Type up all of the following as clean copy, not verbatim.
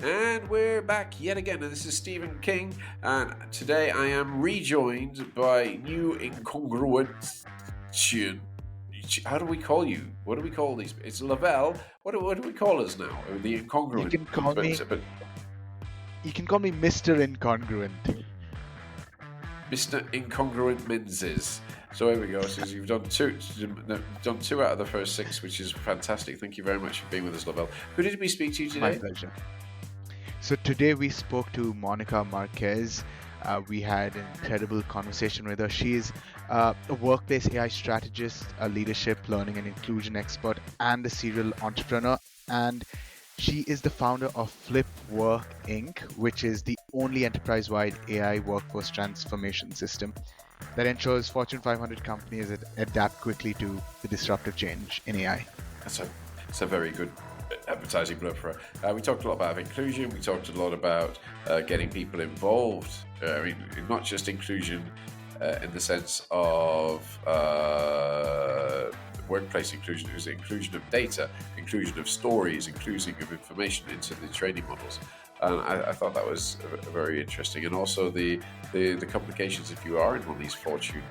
And we're back yet again. And this is Stephen King, and today I am rejoined by new incongruent. How do we call you? What do we call these? It's Lavelle. What do we call us now? The You incongruent. can call me But you can call me Mr. Incongruent. Mr. Incongruent Menzies. So here we go. So you've done two out of the first six, which is fantastic. Thank you very much for being with us, Lavelle. Who did we speak to My today? pleasure. So today we spoke to Monica Marquez. We had an incredible conversation with her. She's a workplace AI strategist, a leadership, learning, and inclusion expert, and a serial entrepreneur. And she is the founder of Flipwork Inc., which is the only enterprise-wide AI workforce transformation system that ensures Fortune 500 companies adapt quickly to the disruptive change in AI. That's a very good advertising blurb for her. We talked a lot about inclusion. We talked a lot about getting people involved. Not just inclusion in the sense of workplace inclusion. It was inclusion of data, inclusion of stories, inclusion of information into the training models. And I thought that was very interesting. And also the complications if you are in one of these Fortune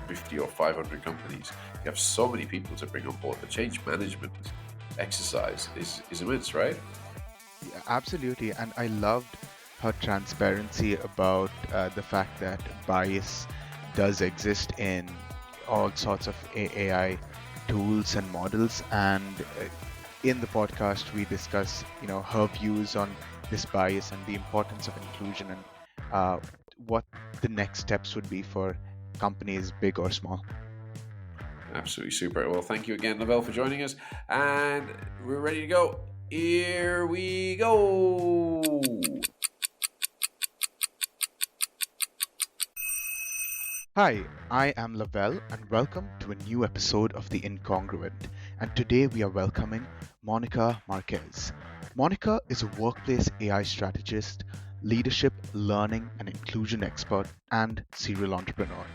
50 or 500 companies. You have so many people to bring on board. The change management exercise is immense, right? Yeah, absolutely. And I loved her transparency about the fact that bias does exist in all sorts of AI tools and models. And in the podcast, we discuss, her views on this bias and the importance of inclusion and what the next steps would be for companies, big or small. Absolutely super. Well, thank you again, Lavelle, for joining us. And we're ready to go. Here we go. Hi, I am Lavelle, and welcome to a new episode of The Incongruent. And today we are welcoming Monica Marquez. Monica is a workplace AI strategist, leadership, learning, and inclusion expert, and serial entrepreneur.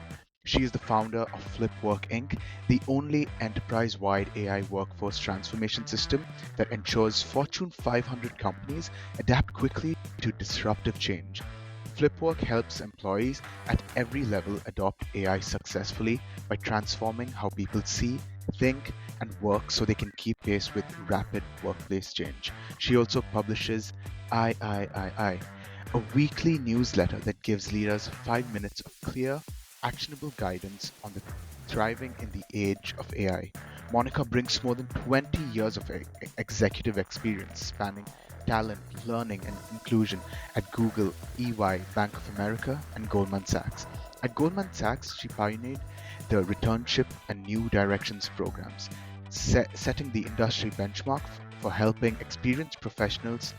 She is the founder of Flipwork Inc., the only enterprise-wide AI workforce transformation system that ensures Fortune 500 companies adapt quickly to disruptive change. Flipwork helps employees at every level adopt AI successfully by transforming how people see, think, and work so they can keep pace with rapid workplace change. She also publishes I, a weekly newsletter that gives leaders 5 minutes of clear, actionable guidance on the thriving in the age of AI. Monica brings more than 20 years of executive experience spanning talent, learning, and inclusion at Google, EY, Bank of America, and Goldman Sachs. At Goldman Sachs, she pioneered the returnship and new directions programs, setting the industry benchmark for helping experienced professionals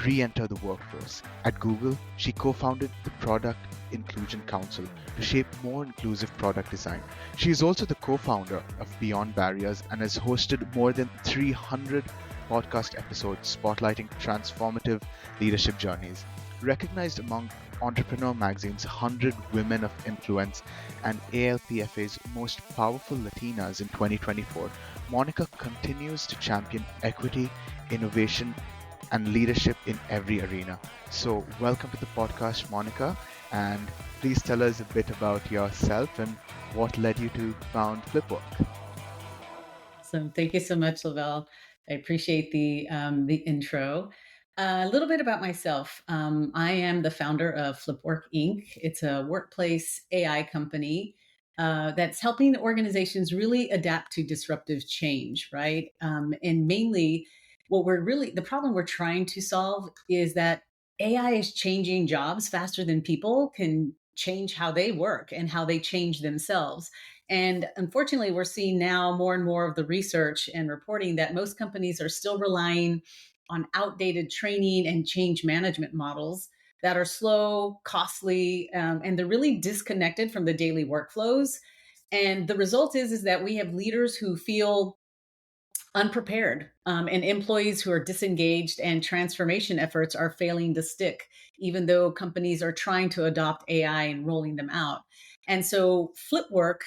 re-enter the workforce. At Google, she co-founded the Product Inclusion Council to shape more inclusive product design. She is also the co-founder of Beyond Barriers and has hosted more than 300 podcast episodes spotlighting transformative leadership journeys. Recognized among Entrepreneur Magazine's 100 Women of Influence and ALPFA's Most Powerful Latinas in 2024, Monica continues to champion equity, innovation, and leadership in every arena. So, welcome to the podcast, Monica, and please tell us a bit about yourself and what led you to found Flipwork. Awesome. Thank you so much, Lavelle. I appreciate the intro. A little bit about myself. I am the founder of Flipwork Inc. It's a workplace AI company that's helping organizations really adapt to disruptive change, right? And mainly, the problem we're trying to solve is that AI is changing jobs faster than people can change how they work and how they change themselves. And unfortunately, we're seeing now more and more of the research and reporting that most companies are still relying on outdated training and change management models that are slow, costly, and they're really disconnected from the daily workflows. And the result is that we have leaders who feel unprepared, and employees who are disengaged, and transformation efforts are failing to stick, even though companies are trying to adopt AI and rolling them out. And so Flipwork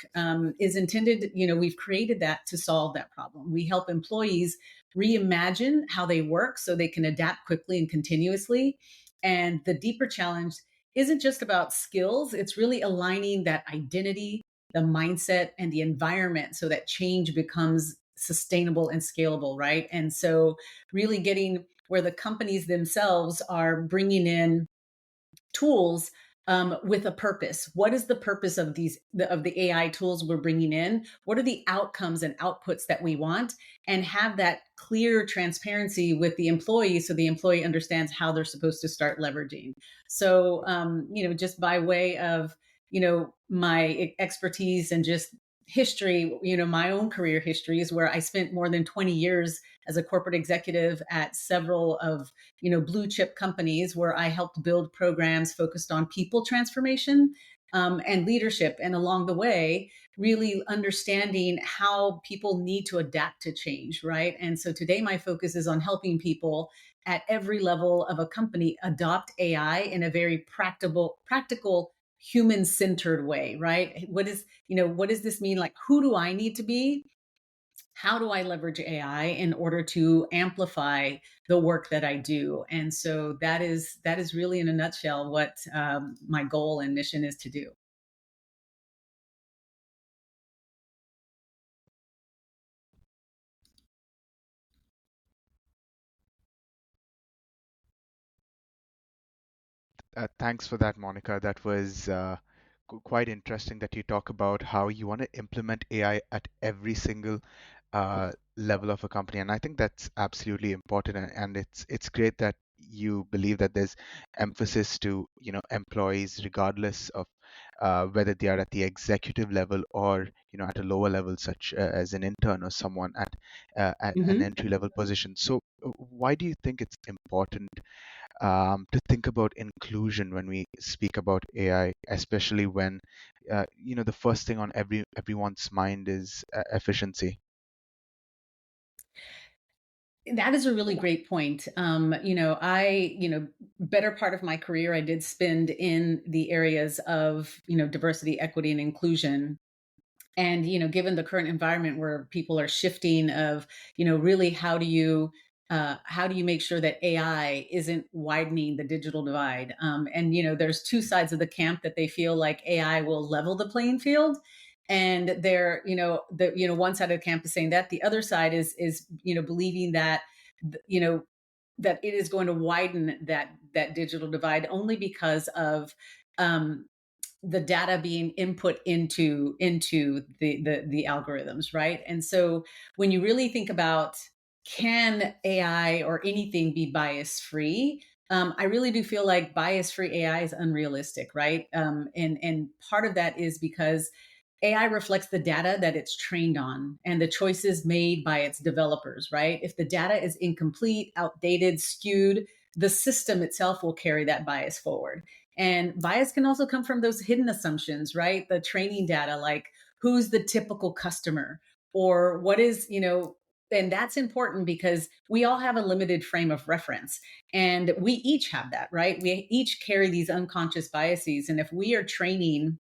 is intended, we've created that to solve that problem. We help employees reimagine how they work so they can adapt quickly and continuously. And the deeper challenge isn't just about skills, it's really aligning that identity, the mindset, and the environment so that change becomes sustainable and scalable, right? And so, really getting where the companies themselves are bringing in tools with a purpose. What is the purpose of the AI tools we're bringing in? What are the outcomes and outputs that we want? And have that clear transparency with the employee, so the employee understands how they're supposed to start leveraging. So, just by way of my expertise and just history, my own career history is where I spent more than 20 years as a corporate executive at several of blue chip companies where I helped build programs focused on people transformation and leadership. And along the way, really understanding how people need to adapt to change, right? And so today, my focus is on helping people at every level of a company adopt AI in a very practical human centered way, right? What does this mean? Like, who do I need to be? How do I leverage AI in order to amplify the work that I do? And so that is really, in a nutshell, what my goal and mission is to do. Thanks for that, Monica. That was quite interesting that you talk about how you want to implement AI at every single level of a company, and I think that's absolutely important. And it's great that you believe that there's emphasis to employees, regardless of whether they are at the executive level or at a lower level, such as an intern or someone at an Hmm. entry level position. So, why do you think it's important to think about inclusion when we speak about AI, especially when the first thing on everyone's mind is efficiency. That is a really great point. Better part of my career I did spend in the areas of diversity, equity, and inclusion. And given the current environment where people are shifting of really how do you make sure that AI isn't widening the digital divide? And there's two sides of the camp that they feel like AI will level the playing field, and they're one side of the camp is saying that, the other side is believing that you know that it is going to widen that digital divide, only because of um, the data being input into the algorithms, right? And so when you really think about, can AI or anything be bias free? I really do feel like bias free AI is unrealistic, right? And part of that is because AI reflects the data that it's trained on and the choices made by its developers, right? If the data is incomplete, outdated, skewed, the system itself will carry that bias forward. And bias can also come from those hidden assumptions, right? The training data, like who's the typical customer, or what is, and that's important because we all have a limited frame of reference, and we each have that, right? We each carry these unconscious biases. And if we are training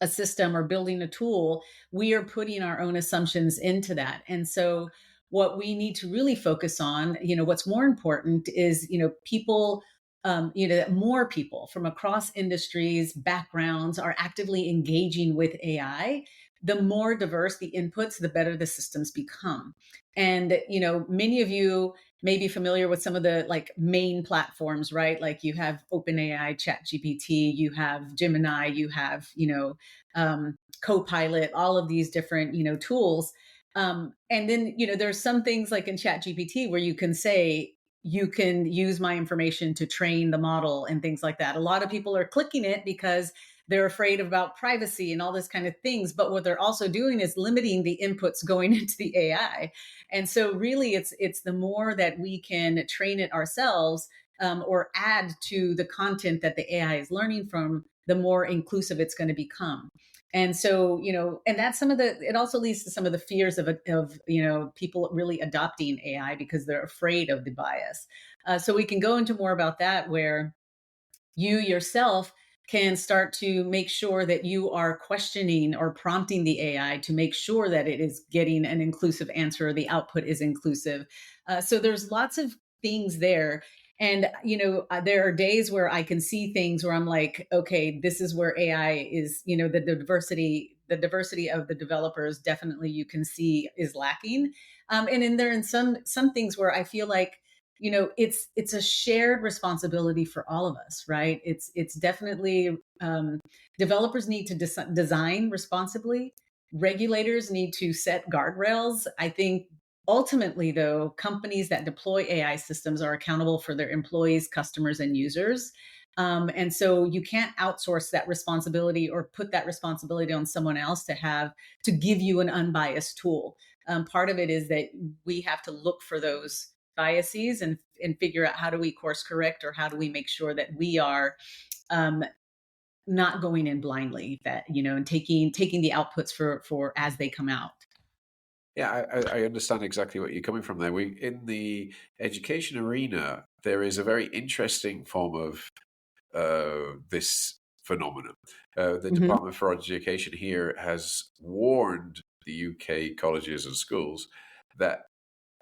a system or building a tool, we are putting our own assumptions into that. And so what we need to really focus on, what's more important is, people, that more people from across industries, backgrounds are actively engaging with AI. The more diverse the inputs, the better the systems become. And, many of you may be familiar with some of the like main platforms, right? Like you have OpenAI, ChatGPT, you have Gemini, you have, Copilot, all of these different, tools. And then, there's some things like in ChatGPT where you can say, you can use my information to train the model and things like that. A lot of people are clicking it because they're afraid about privacy and all this kind of things. But what they're also doing is limiting the inputs going into the AI. And so really it's the more that we can train it ourselves, or add to the content that the AI is learning from, the more inclusive it's going to become. And so, and that's it also leads to some of the fears of people really adopting AI because they're afraid of the bias. So we can go into more about that, where you yourself can start to make sure that you are questioning or prompting the AI to make sure that it is getting an inclusive answer, the output is inclusive. So there's lots of things there. And, there are days where I can see things where I'm like, okay, this is where AI is, the diversity of the developers definitely you can see is lacking. And then there are some things where I feel like, it's a shared responsibility for all of us, right? It's definitely, developers need to design responsibly. Regulators need to set guardrails. I think ultimately, though, companies that deploy AI systems are accountable for their employees, customers, and users. And so you can't outsource that responsibility or put that responsibility on someone else to give you an unbiased tool. Part of it is that we have to look for those biases and figure out how do we course correct, or how do we make sure that we are, not going in blindly, that, and taking the outputs for as they come out. Yeah, I understand exactly what you're coming from there. In the education arena, there is a very interesting form of this phenomenon. The Hmm. Department for Education here has warned the UK colleges and schools that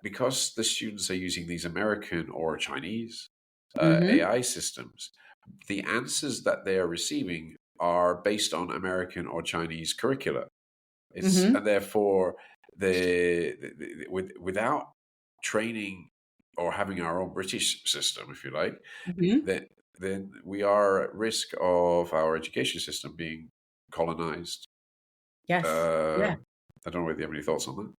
because the students are using these American or Chinese Hmm. AI systems, the answers that they are receiving are based on American or Chinese curricula. Hmm. And therefore without training or having our own British system, if you like, Hmm. then we are at risk of our education system being colonized. Yes. Yeah. I don't know whether you have any thoughts on that.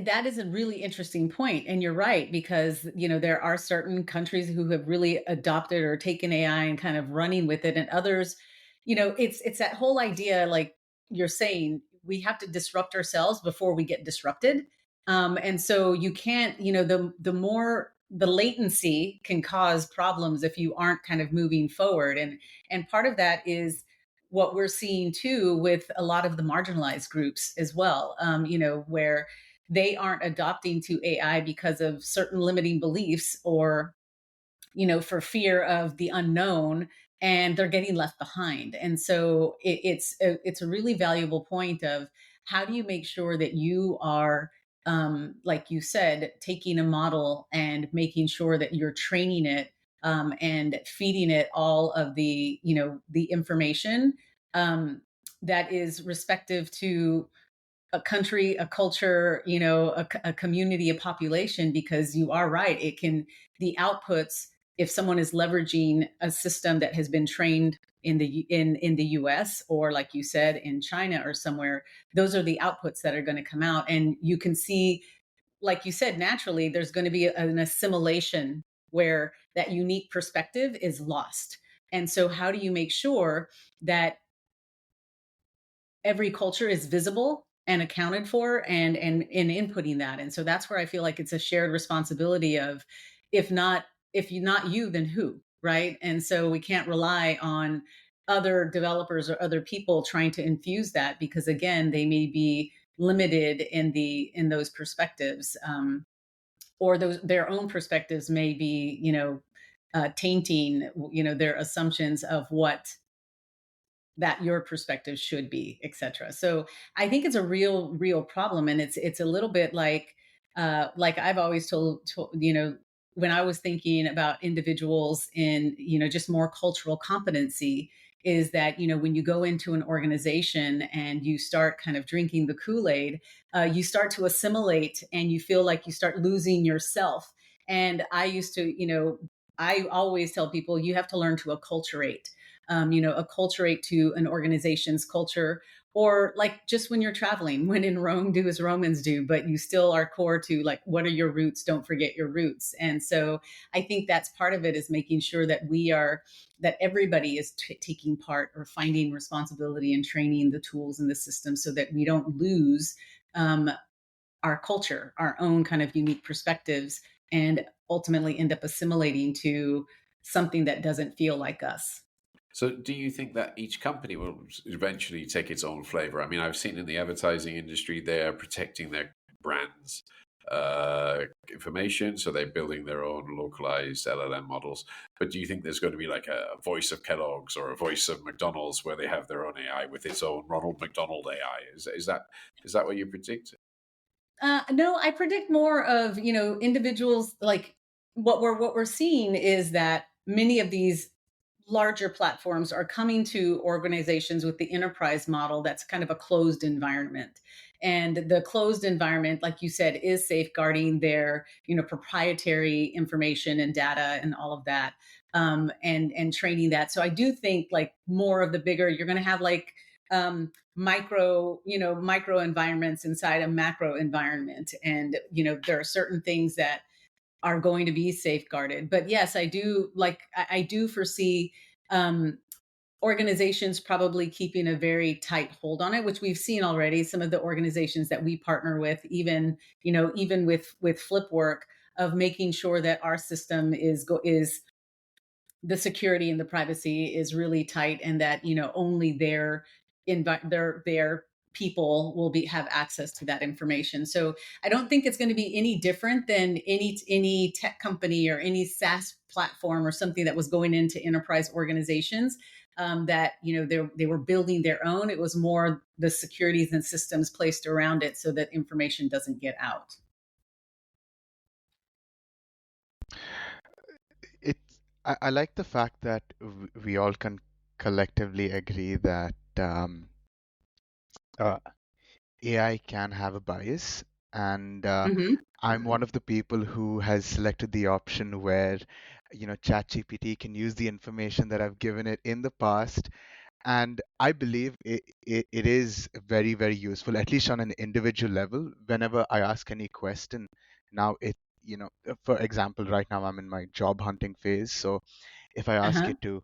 That is a really interesting point, and you're right, because there are certain countries who have really adopted or taken AI and kind of running with it, and others, it's that whole idea, like you're saying, we have to disrupt ourselves before we get disrupted. And so you can't, the latency can cause problems if you aren't kind of moving forward, and part of that is what we're seeing too with a lot of the marginalized groups as well, where they aren't adopting to AI because of certain limiting beliefs, or, for fear of the unknown, and they're getting left behind. And so it's a really valuable point of how do you make sure that you are, like you said, taking a model and making sure that you're training it, and feeding it all of the information, um, that is respective to a country, a culture, a community, a population, because you are right. The outputs, if someone is leveraging a system that has been trained in the US, or like you said, in China or somewhere, those are the outputs that are going to come out. And you can see, like you said, naturally, there's going to be an assimilation where that unique perspective is lost. And so, how do you make sure that every culture is visible and accounted for, and in inputting that? And so that's where I feel like it's a shared responsibility of, if not, if you not you, then who, right? And so we can't rely on other developers or other people trying to infuse that, because again, they may be limited in those perspectives, or those their own perspectives may be, tainting, their assumptions of what that your perspective should be, etc. So I think it's a real problem, and it's a little bit like I've always told, when I was thinking about individuals in, just more cultural competency, is that, when you go into an organization and you start kind of drinking the Kool-Aid, you start to assimilate, and you feel like you start losing yourself. And I used to, I always tell people, you have to learn to acculturate, acculturate to an organization's culture, or like just when you're traveling, when in Rome, do as Romans do, but you still are core to, like, what are your roots? Don't forget your roots. And so I think that's part of it, is making sure that that everybody is taking part or finding responsibility and training the tools and the system, so that we don't lose, our culture, our own kind of unique perspectives, and ultimately end up assimilating to something that doesn't feel like us. So, do you think that each company will eventually take its own flavor? I mean, I've seen in the advertising industry they're protecting their brands information, so they're building their own localized LLM models. But do you think there's going to be like a voice of Kellogg's or a voice of McDonald's where they have their own AI with its own Ronald McDonald AI? Is that what you predict? No, I predict more of individuals. Like what we're seeing is that many of these larger platforms are coming to organizations with the enterprise model that's kind of a closed environment. And the closed environment, like you said, is safeguarding their proprietary information and data and all of that, and training that. So I do think like more of the bigger, you're going to have like micro environments inside a macro environment, and there are certain things that are going to be safeguarded. But yes, I do foresee um, organizations probably keeping a very tight hold on it, which we've seen already. Some of the organizations that we partner with, even with Flipwork, of making sure that our system is the security and the privacy is really tight, and that only their people will have access to that information. So I don't think it's going to be any different than any tech company or any SaaS platform or something that was going into enterprise organizations, that they were building their own. It was more the securities and systems placed around it so that information doesn't get out. I like the fact that we all can collectively agree that uh, AI can have a bias, and Hmm. I'm one of the people who has selected the option where, ChatGPT can use the information that I've given it in the past, and I believe it is very, very useful, at least on an individual level. Whenever I ask any question, now for example, right now I'm in my job hunting phase, so if I ask Uh-huh. it to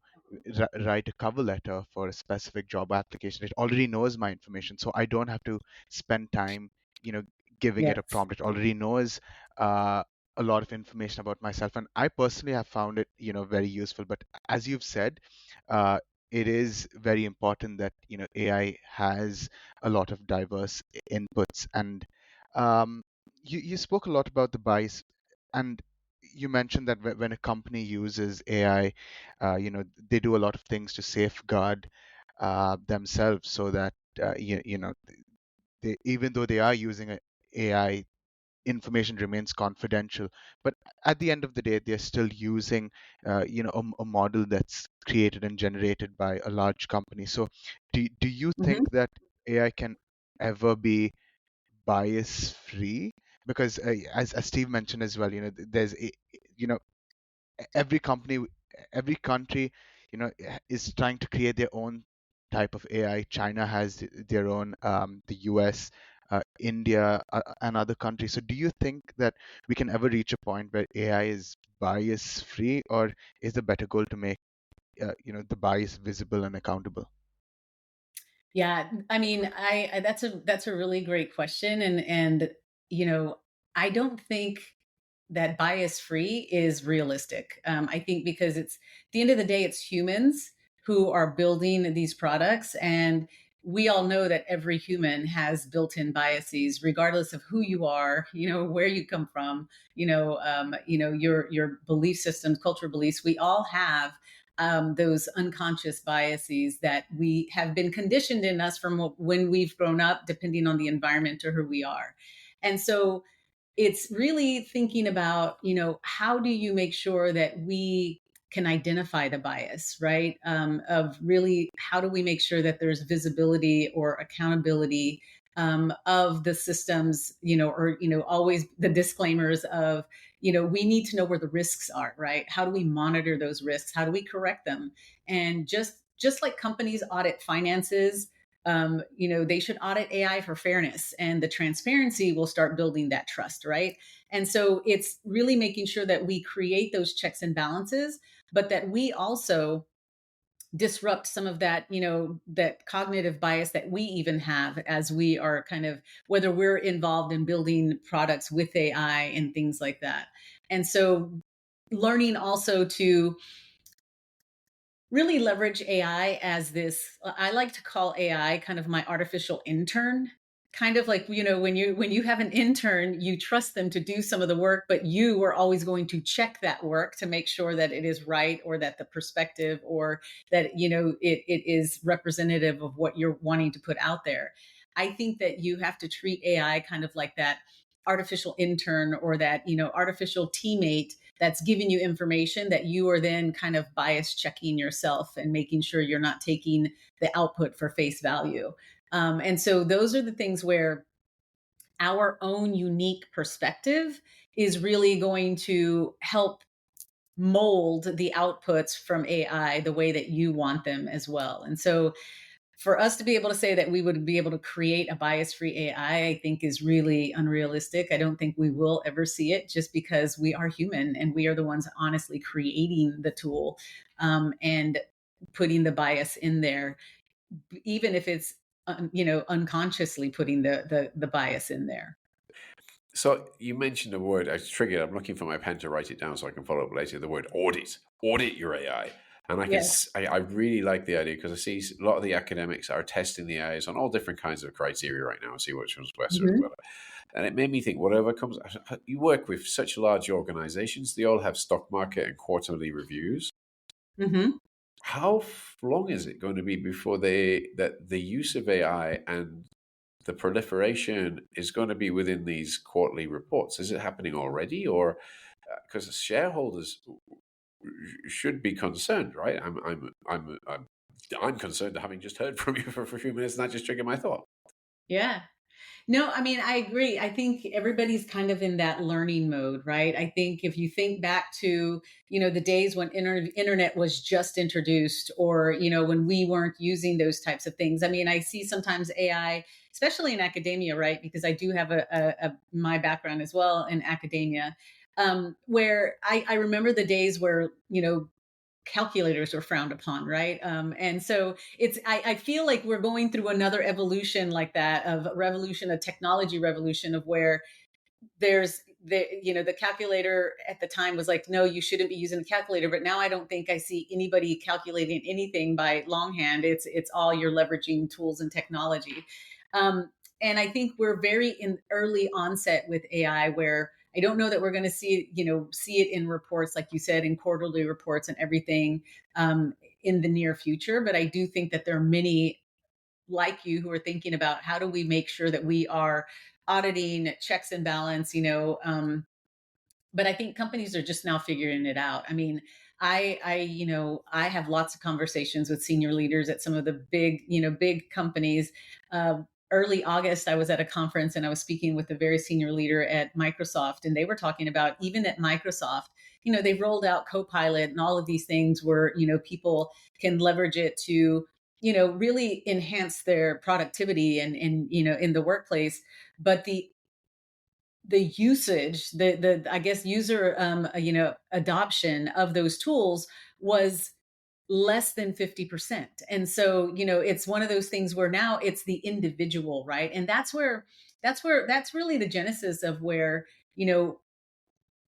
write a cover letter for a specific job application, it already knows my information, so I don't have to spend time, you know, giving it a Yes. prompt. It already knows uh, a lot of information about myself, and I personally have found it, very useful. But as you've said, uh, it is very important that AI has a lot of diverse inputs, and um, you spoke a lot about the bias, and you mentioned that when a company uses AI, they do a lot of things to safeguard themselves so that even though they are using AI, information remains confidential. But at the end of the day, they're still using a model that's created and generated by a large company. So do you think Hmm. that AI can ever be bias free? Because as Steve mentioned as well, there's you know every company, every country, is trying to create their own type of AI. China has their own, the US, India, and other countries. So do you think that we can ever reach a point where AI is bias free, or is the better goal to make the bias visible and accountable? Yeah, I mean, that's a really great question, and you know, I don't think that bias free is realistic. I think because it's at the end of the day, it's humans who are building these products, and we all know that every human has built-in biases, regardless of who you are, where you come from, your belief systems, cultural beliefs. We all have those unconscious biases that we have been conditioned in us from when we've grown up, depending on the environment or who we are. And so it's really thinking about, how do you make sure that we can identify the bias, right? Of really, how do we make sure that there's visibility or accountability of the systems, or, always the disclaimers of, we need to know where the risks are, right? How do we monitor those risks? How do we correct them? And just like companies audit finances, they should audit AI for fairness, and the transparency will start building that trust, right? And so it's really making sure that we create those checks and balances, but that we also disrupt some of that, that cognitive bias that we even have as we are kind of, whether we're involved in building products with AI and things like that. And so learning also to really leverage AI as this, I like to call AI kind of my artificial intern, kind of like, when you have an intern, you trust them to do some of the work, but you are always going to check that work to make sure that it is right, or that the perspective, or that it is representative of what you're wanting to put out there. I think that you have to treat AI kind of like that artificial intern, or that artificial teammate that's giving you information that you are then kind of bias checking yourself and making sure you're not taking the output for face value. And so those are the things where our own unique perspective is really going to help mold the outputs from AI the way that you want them as well. And so for us to be able to say that we would be able to create a bias-free AI think is really unrealistic. I don't think we will ever see it, just because we are human and we are the ones honestly creating the tool, and putting the bias in there, even if it's unconsciously putting the bias in there. So you mentioned a word. I was triggered. I'm looking for my pen to write it down so I can follow up later. The word audit. Audit your AI. And Yes. I really like the idea, because I see a lot of the academics are testing the AIs on all different kinds of criteria right now and see which one's best or Hmm. whatever. And it made me think, whatever comes, you work with such large organizations, they all have stock market and quarterly reviews. Hmm. How long is it going to be before that the use of AI and the proliferation is going to be within these quarterly reports? Is it happening already, or because shareholders should be concerned, right? I'm concerned, having just heard from you for a few minutes, and that just triggered my thought. Yeah. No, I mean, I agree. I think everybody's kind of in that learning mode, right? I think if you think back to, the days when internet was just introduced, or, when we weren't using those types of things. I mean, I see sometimes AI, especially in academia, right? Because I do have my background as well in academia, where I remember the days where, calculators were frowned upon, right? And so I feel like we're going through another evolution like that, of a revolution, a technology revolution, of where the calculator at the time was like, no, you shouldn't be using a calculator. But now I don't think I see anybody calculating anything by longhand. It's all, you're leveraging tools and technology. Um, and I think we're very in early onset with AI, where I don't know that we're going to see it in reports, like you said, in quarterly reports and everything, in the near future. But I do think that there are many like you who are thinking about, how do we make sure that we are auditing, checks and balance, but I think companies are just now figuring it out. I mean, I have lots of conversations with senior leaders at some of the big companies. Early August, I was at a conference and I was speaking with a very senior leader at Microsoft, and they were talking about, even at Microsoft, they've rolled out Copilot and all of these things where, people can leverage it to, really enhance their productivity and in the workplace. But the usage, the I guess user adoption of those tools was less than 50%. And so, it's one of those things where now it's the individual, right? And that's really the genesis of where,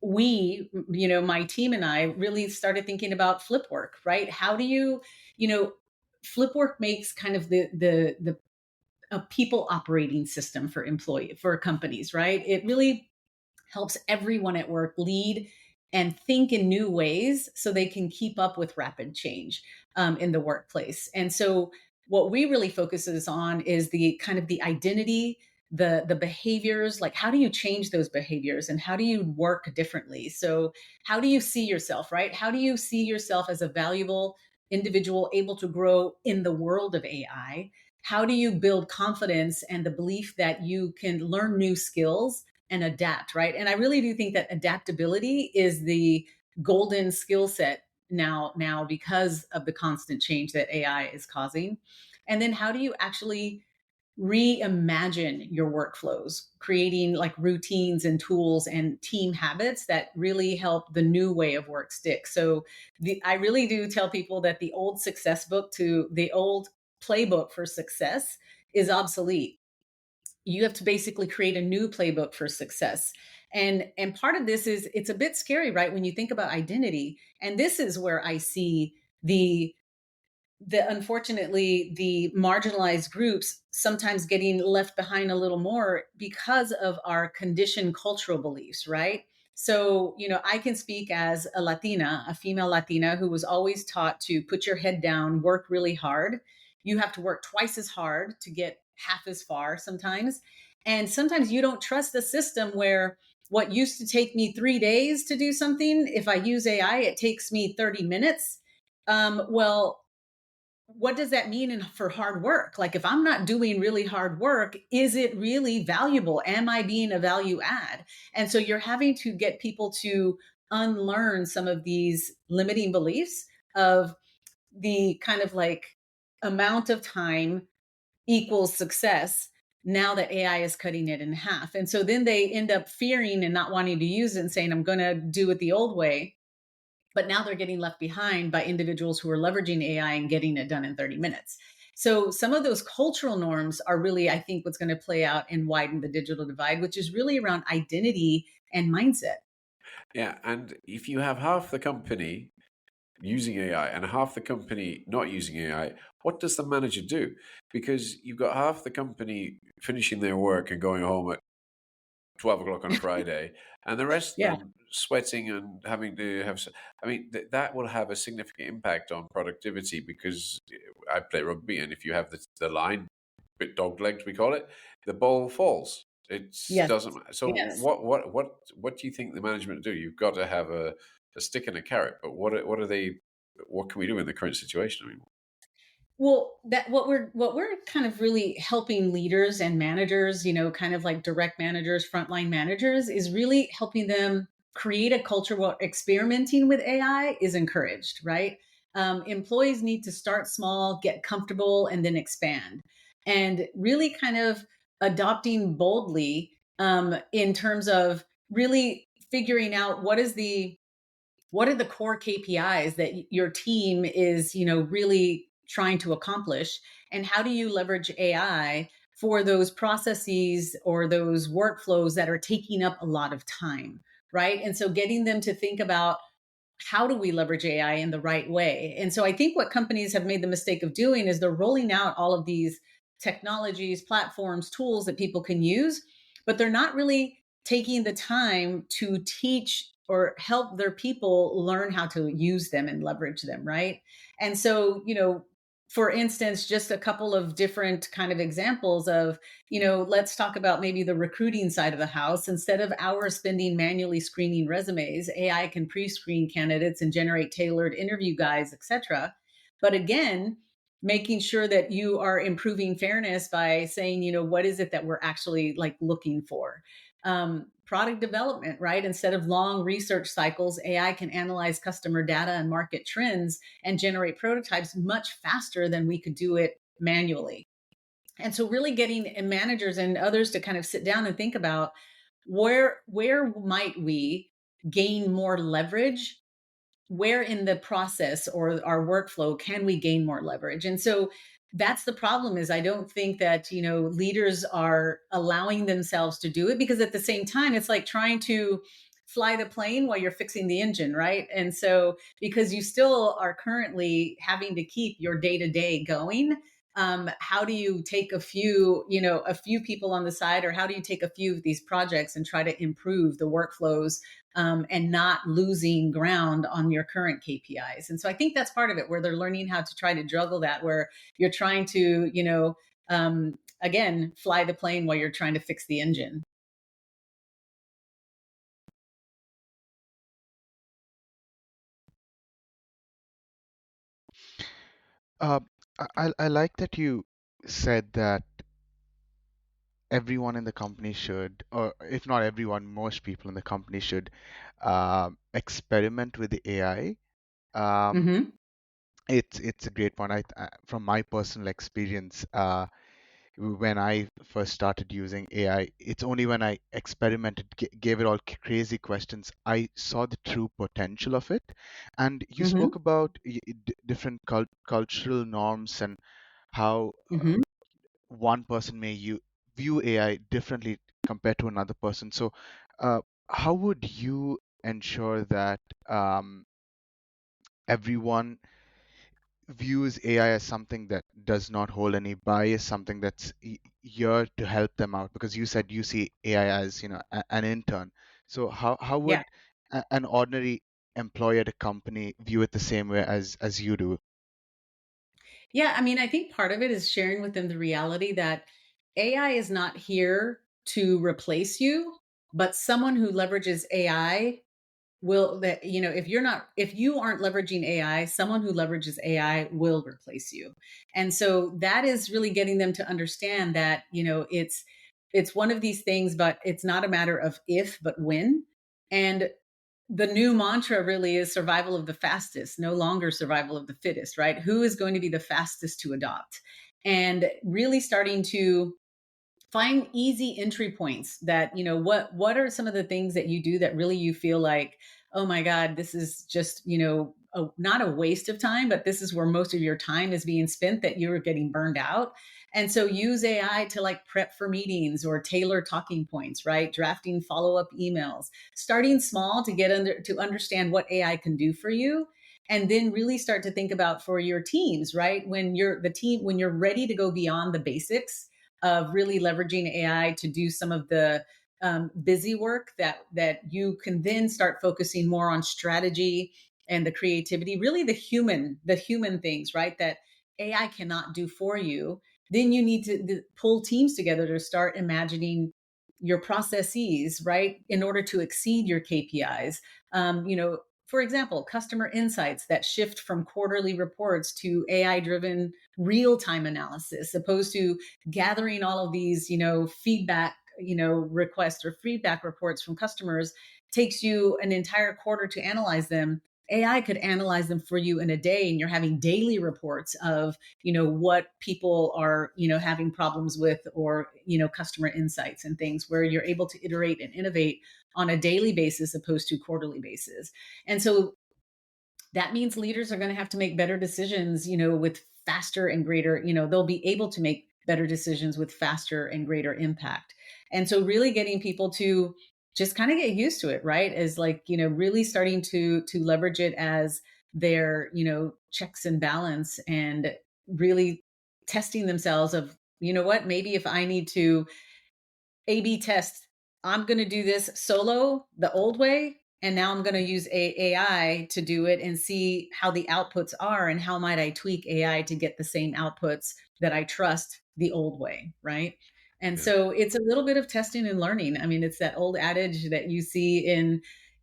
my team and I really started thinking about Flipwork, right? How do you know, Flipwork makes kind of the a people operating system for companies, right? It really helps everyone at work lead and think in new ways so they can keep up with rapid change, in the workplace. And so what we really focuses on is the kind of the identity, the behaviors, like how do you change those behaviors and how do you work differently? So how do you see yourself, right? How do you see yourself as a valuable individual able to grow in the world of AI? How do you build confidence and the belief that you can learn new skills and adapt, right? And I really do think that adaptability is the golden skill set now because of the constant change that AI is causing. And then how do you actually reimagine your workflows, creating like routines and tools and team habits that really help the new way of work stick? So I really do tell people that the old success book to the old playbook for success is obsolete. You have to basically create a new playbook for success. And part of this is, it's a bit scary, right, when you think about identity. And this is where I see the unfortunately the marginalized groups sometimes getting left behind a little more because of our conditioned cultural beliefs, right? So, I can speak as a Latina, a female Latina who was always taught to put your head down, work really hard. You have to work twice as hard to get half as far sometimes. And sometimes you don't trust the system where what used to take me 3 days to do something, if I use AI, it takes me 30 minutes. Well, what does that mean for hard work? Like, if I'm not doing really hard work, is it really valuable? Am I being a value add? And so you're having to get people to unlearn some of these limiting beliefs of the kind of like amount of time equals success now that AI is cutting it in half. And so then they end up fearing and not wanting to use it and saying, I'm going to do it the old way. But now they're getting left behind by individuals who are leveraging AI and getting it done in 30 minutes. So some of those cultural norms are really, I think, what's going to play out and widen the digital divide, which is really around identity and mindset. Yeah, and if you have half the company using AI and half the company not using AI, what does the manager do? Because you've got half the company finishing their work and going home at 12 o'clock on a Friday, and the rest of Yeah. them sweating and having to have. I mean, that will have a significant impact on productivity because I play rugby, and if you have the line, bit dog legged, we call it, the ball falls. It Yes. doesn't. So, Yes. what do you think the management do? You've got to have a stick and a carrot, but what are they? What can we do in the current situation? I mean, Well, that what we're kind of really helping leaders and managers, kind of like direct managers, frontline managers, is really helping them create a culture where experimenting with AI is encouraged, right? Employees need to start small, get comfortable, and then expand, and really kind of adopting boldly in terms of really figuring out what are the core KPIs that your team is, really trying to accomplish, and how do you leverage AI for those processes or those workflows that are taking up a lot of time, right? And so getting them to think about how do we leverage AI in the right way? And so I think what companies have made the mistake of doing is they're rolling out all of these technologies, platforms, tools that people can use, but they're not really taking the time to teach or help their people learn how to use them and leverage them, right? And so, for instance, just a couple of different kind of examples of, let's talk about maybe the recruiting side of the house. Instead of hours spending manually screening resumes, AI can pre-screen candidates and generate tailored interview guides, etc. But again, making sure that you are improving fairness by saying, what is it that we're actually like looking for? Product development, right? Instead of long research cycles, AI can analyze customer data and market trends and generate prototypes much faster than we could do it manually. And so really getting managers and others to kind of sit down and think about where might we gain more leverage, where in the process or our workflow can we gain more leverage. And so that's the problem, is I don't think that leaders are allowing themselves to do it, because at the same time it's like trying to fly the plane while you're fixing the engine, right? And so because you still are currently having to keep your day to day going, how do you take a few people on the side, or how do you take a few of these projects and try to improve the workflows, and not losing ground on your current KPIs? And so I think that's part of it, where they're learning how to try to juggle that, where you're trying to, again, fly the plane while you're trying to fix the engine. Uh, I like that you said that everyone in the company should, or if not everyone, most people in the company should experiment with the AI. Um, Hmm. it's a great one. From my personal experience, when I first started using AI, it's only when I experimented, gave it all crazy questions, I saw the true potential of it. And you spoke Hmm. about different cultural norms and how Hmm. one person may view AI differently compared to another person. So, uh, how would you ensure that everyone views AI as something that does not hold any bias, something that's here to help them out? Because you said you see AI as, an intern. So how Yeah. would an ordinary employee at a company view it the same way as you do? Yeah, I mean, I think part of it is sharing with them the reality that AI is not here to replace you, but someone who leverages AI will that if you aren't leveraging AI, someone who leverages AI will replace you. And so that is really getting them to understand that, it's one of these things, but it's not a matter of if, but when. And the new mantra really is survival of the fastest, no longer survival of the fittest, right? Who is going to be the fastest to adopt? And really starting to find easy entry points that, what are some of the things that you do that really you feel like, oh my God, this is just, not a waste of time, but this is where most of your time is being spent, that you're getting burned out. And so use AI to like prep for meetings or tailor talking points, right? Drafting follow-up emails, starting small to to understand what AI can do for you. And then really start to think about for your teams, right? When you're ready to go beyond the basics of really leveraging AI to do some of the busy work, that you can then start focusing more on strategy and the creativity, really the human things, right? That AI cannot do for you. Then you need to pull teams together to start imagining your processes, right, in order to exceed your KPIs. For example, customer insights that shift from quarterly reports to AI driven real time analysis, opposed to gathering all of these, feedback, requests or feedback reports from customers, takes you an entire quarter to analyze them. AI could analyze them for you in a day, and you're having daily reports of, what people are, having problems with, or, customer insights and things, where you're able to iterate and innovate on a daily basis opposed to quarterly basis. And so that means leaders are going to have to make better decisions, with faster and greater, they'll be able to make better decisions with faster and greater impact. And so really getting people to just kind of get used to it, right? Is like, really starting to leverage it as their, checks and balance, and really testing themselves of, what, maybe if I need to A/B test. I'm going to do this solo the old way, and now I'm going to use AI to do it and see how the outputs are, and how might I tweak AI to get the same outputs that I trust the old way, right? And Yeah. so it's a little bit of testing and learning. I mean, it's that old adage that you see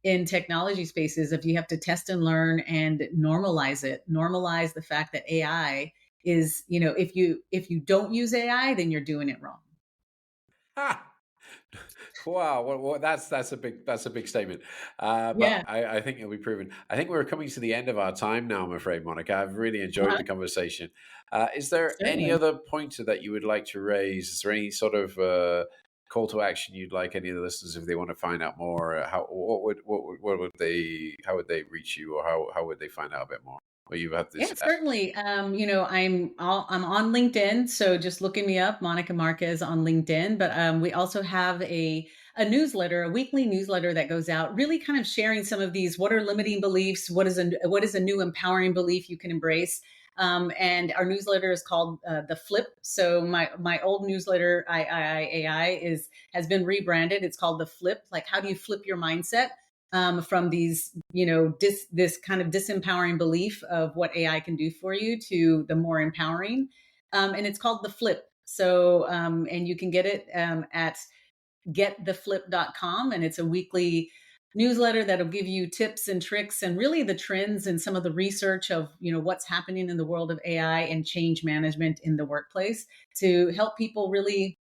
in technology spaces, if you have to test and learn and normalize the fact that AI is, if you don't use AI, then you're doing it wrong. Ha! Wow, that's a big statement. But Yeah. I think it'll be proven. I think we're coming to the end of our time now. I'm afraid, Monica. I've really enjoyed Uh-huh. the conversation. Is there any Certainly. other pointer that you would like to raise? Is there any sort of call to action you'd like any of the listeners, if they want to find out more? How would they reach you, or how would they find out a bit more? Well, you've had Yeah, this. certainly. I'm on LinkedIn, so just looking me up, Monica Marquez on LinkedIn. But we also have a newsletter, a weekly newsletter that goes out, really kind of sharing some of these. What are limiting beliefs? What is a new empowering belief you can embrace? And our newsletter is called the Flip. So my old newsletter, I is has been rebranded. It's called the Flip. Like, how do you flip your mindset from these, this kind of disempowering belief of what AI can do for you, to the more empowering. And it's called the Flip. So, and you can get it at gettheflip.com. And it's a weekly newsletter that'll give you tips and tricks, and really the trends and some of the research of, what's happening in the world of AI and change management in the workplace, to help people really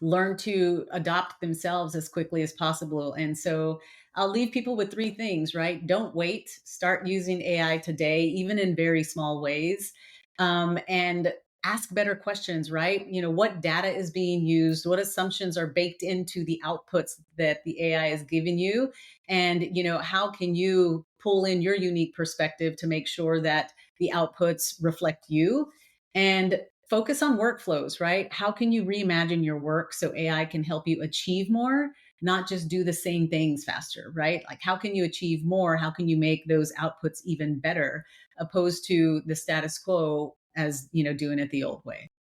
learn to adopt themselves as quickly as possible. And so I'll leave people with three things, right? Don't wait. Start using AI today, even in very small ways. And ask better questions, right? What data is being used? What assumptions are baked into the outputs that the AI is giving you? And, how can you pull in your unique perspective to make sure that the outputs reflect you? And focus on workflows, right? How can you reimagine your work so AI can help you achieve more, not just do the same things faster, right? Like, how can you achieve more? How can you make those outputs even better, opposed to the status quo as, doing it the old way?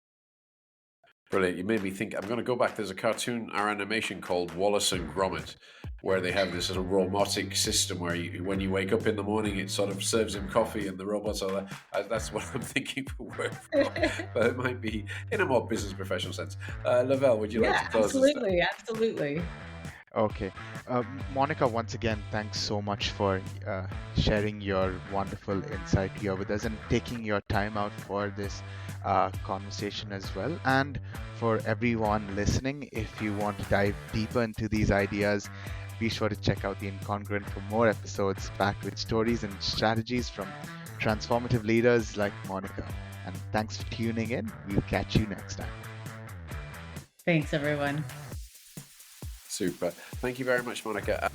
Brilliant. You made me think. I'm going to go back. There's a cartoon or animation called Wallace and Gromit, where they have this sort of robotic system where when you wake up in the morning, it sort of serves him coffee, and the robots are there. That's what I'm thinking for workflow, but it might be in a more business professional sense. Lavelle, would you like Yeah, to close this down? absolutely. Okay. Monica, once again, thanks so much for sharing your wonderful insight here with us and taking your time out for this conversation as well. And for everyone listening, if you want to dive deeper into these ideas, be sure to check out The Incongruent for more episodes packed with stories and strategies from transformative leaders like Monica. And thanks for tuning in. We'll catch you next time. Thanks, everyone. Super. Thank you very much, Monica.